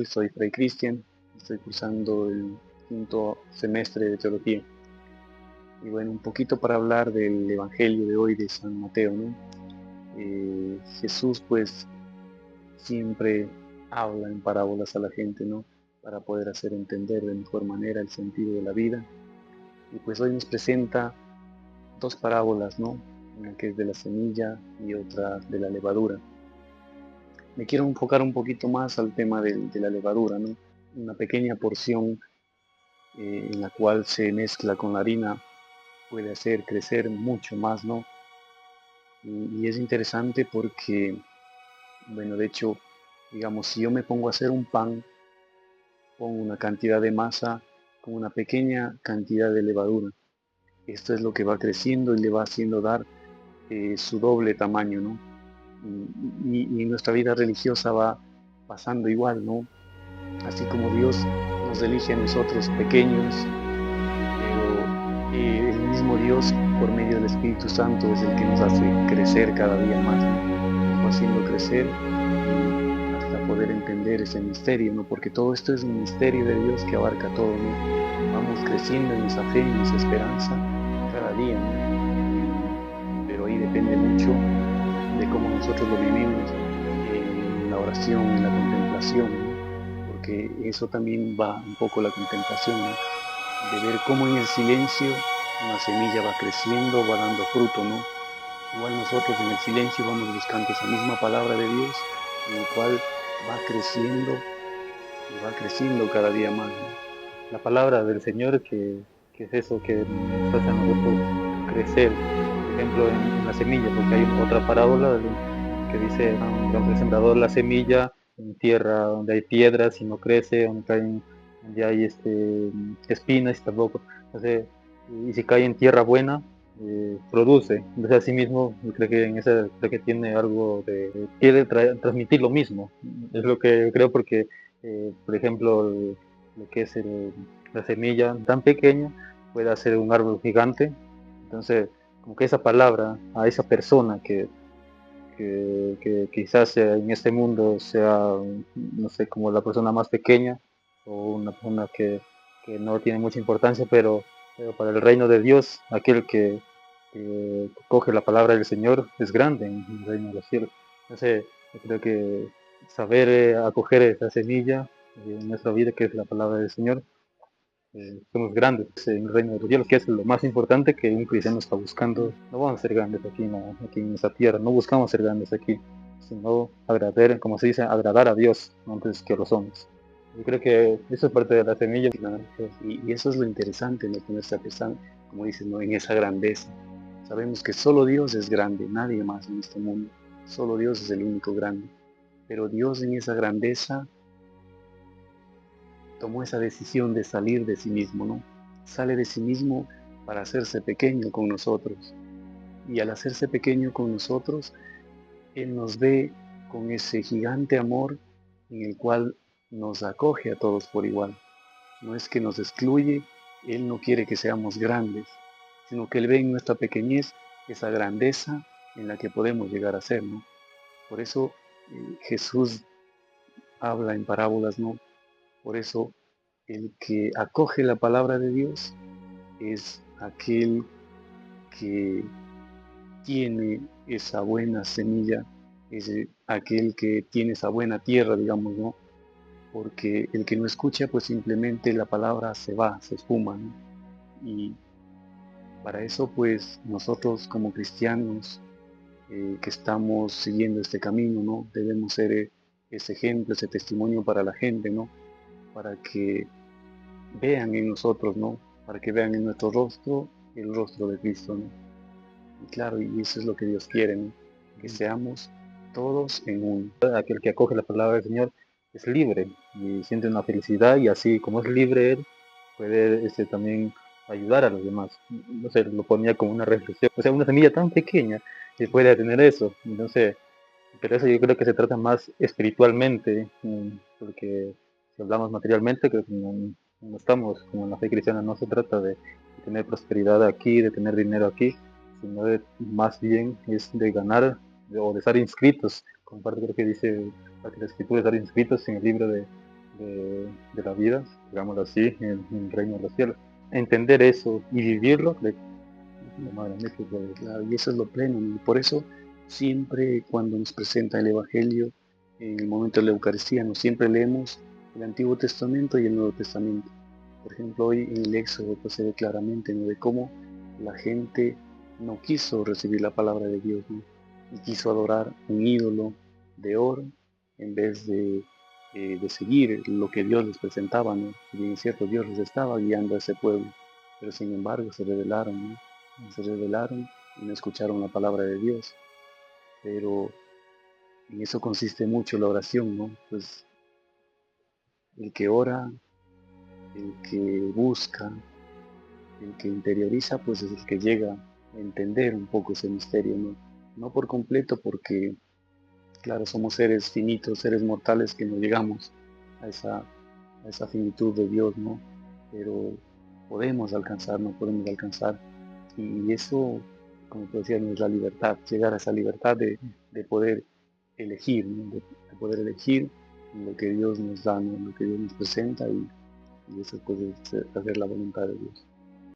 Soy Fray Cristian, estoy cursando el quinto semestre de teología. Y bueno, un poquito para hablar del Evangelio de hoy de San Mateo, ¿no? Jesús pues siempre habla en parábolas a la gente, ¿no? Para poder hacer entender de mejor manera el sentido de la vida. Y pues hoy nos presenta dos parábolas, ¿no? Una que es de la semilla y otra de la levadura. Me quiero enfocar un poquito más al tema de la levadura, ¿no? Una pequeña porción en la cual se mezcla con la harina puede hacer crecer mucho más, ¿no? Y es interesante porque, bueno, de hecho, digamos, si yo me pongo a hacer un pan, pongo una cantidad de masa con una pequeña cantidad de levadura. Esto es lo que va creciendo y le va haciendo dar su doble tamaño, ¿no? Y nuestra vida religiosa va pasando igual, ¿no? Así como Dios nos elige a nosotros pequeños, pero el mismo Dios, por medio del Espíritu Santo, es el que nos hace crecer cada día más, ¿no? Nos va haciendo crecer y hasta poder entender ese misterio, ¿no? Porque todo esto es un misterio de Dios que abarca todo, ¿no? Vamos creciendo en esa fe, en esa esperanza cada día, ¿no? Pero ahí depende mucho de cómo nosotros lo vivimos en la oración, en la contemplación, ¿no? Porque eso también va un poco la contemplación, ¿no? De ver cómo en el silencio una semilla va creciendo, va dando fruto, ¿no? Igual nosotros en el silencio vamos buscando esa misma palabra de Dios, en el cual va creciendo y va creciendo cada día más, ¿no? La palabra del Señor, que es eso que nos hace a nosotros crecer. Por ejemplo, en la semilla, porque hay otra parábola que dice, digamos, el sembrador la semilla en tierra donde hay piedras y no crece, donde hay espinas y tampoco. Entonces, y si cae en tierra buena, produce. Entonces, así mismo, yo creo que en esa, creo que tiene algo quiere transmitir lo mismo. Es lo que creo porque, por ejemplo, lo que es la semilla tan pequeña puede hacer un árbol gigante. Entonces, como que esa palabra a esa persona que quizás en este mundo sea, no sé, como la persona más pequeña o una persona que no tiene mucha importancia, pero para el reino de Dios, aquel que coge la palabra del Señor es grande en el reino de los cielos. Entonces, yo creo que saber acoger esa semilla en nuestra vida, que es la palabra del Señor, somos grandes en el reino de los cielos, que es lo más importante que un cristiano está buscando. No vamos a ser grandes aquí, no, aquí en esta tierra, no buscamos ser grandes aquí, sino agradar, como se dice, agradar a Dios antes que a los hombres. Yo creo que eso es parte de la semilla. Claro. Y eso es lo interesante, ¿no? Ponerse a pensar, como dices, ¿no? En esa grandeza. Sabemos que solo Dios es grande, nadie más en este mundo. Solo Dios es el único grande. Pero Dios en esa grandeza tomó esa decisión de salir de sí mismo, ¿no? Sale de sí mismo para hacerse pequeño con nosotros. Y al hacerse pequeño con nosotros, Él nos ve con ese gigante amor en el cual nos acoge a todos por igual. No es que nos excluye, Él no quiere que seamos grandes, sino que Él ve en nuestra pequeñez esa grandeza en la que podemos llegar a ser, ¿no? Por eso Jesús habla en parábolas, ¿no? Por eso el que acoge la palabra de Dios es aquel que tiene esa buena semilla, es aquel que tiene esa buena tierra, digamos, ¿no? Porque el que no escucha, pues simplemente la palabra se va, se esfuma, ¿no? Y para eso, pues nosotros como cristianos que estamos siguiendo este camino, ¿no? Debemos ser ese ejemplo, ese testimonio para la gente, ¿no? Para que vean en nosotros, ¿no? Para que vean en nuestro rostro el rostro de Cristo, ¿no? Y claro, y eso es lo que Dios quiere, ¿no? Que seamos todos en uno. Aquel que acoge la palabra del Señor es libre y siente una felicidad y así como es libre él, puede también ayudar a los demás. No sé, lo ponía como una reflexión. O sea, una semilla tan pequeña que puede tener eso. Entonces, pero eso yo creo que se trata más espiritualmente, porque si hablamos materialmente, que no estamos como en la fe cristiana, no se trata de tener prosperidad aquí, de tener dinero aquí, sino de más bien es de ganar o de estar inscritos, como parte creo que dice la escritura, estar inscritos en el libro de la vida, digámoslo así, en el reino de los cielos. Entender eso y vivirlo, lo más grande que puede. Claro, y eso es lo pleno, ¿no? Y por eso siempre cuando nos presenta el Evangelio, en el momento de la Eucaristía, ¿no? Siempre leemos el Antiguo Testamento y el Nuevo Testamento. Por ejemplo, hoy en el Éxodo pues, se ve claramente, ¿no? De cómo la gente no quiso recibir la palabra de Dios, ¿no? Y quiso adorar un ídolo de oro en vez de seguir lo que Dios les presentaba, ¿no? Y bien es cierto, Dios les estaba guiando a ese pueblo, pero sin embargo se rebelaron, ¿no? Se rebelaron y no escucharon la palabra de Dios. Pero en eso consiste mucho la oración, ¿no? Pues el que ora, el que busca, el que interioriza, pues es el que llega a entender un poco ese misterio, ¿no? No por completo porque, claro, somos seres finitos, seres mortales que no llegamos a esa finitud de Dios, ¿no? Pero podemos alcanzar, no podemos alcanzar. Y eso, como tú decías, no es la libertad, llegar a esa libertad de poder elegir, ¿no? De poder elegir lo que Dios nos da, ¿no? Lo que Dios nos presenta y eso puede hacer la voluntad de Dios.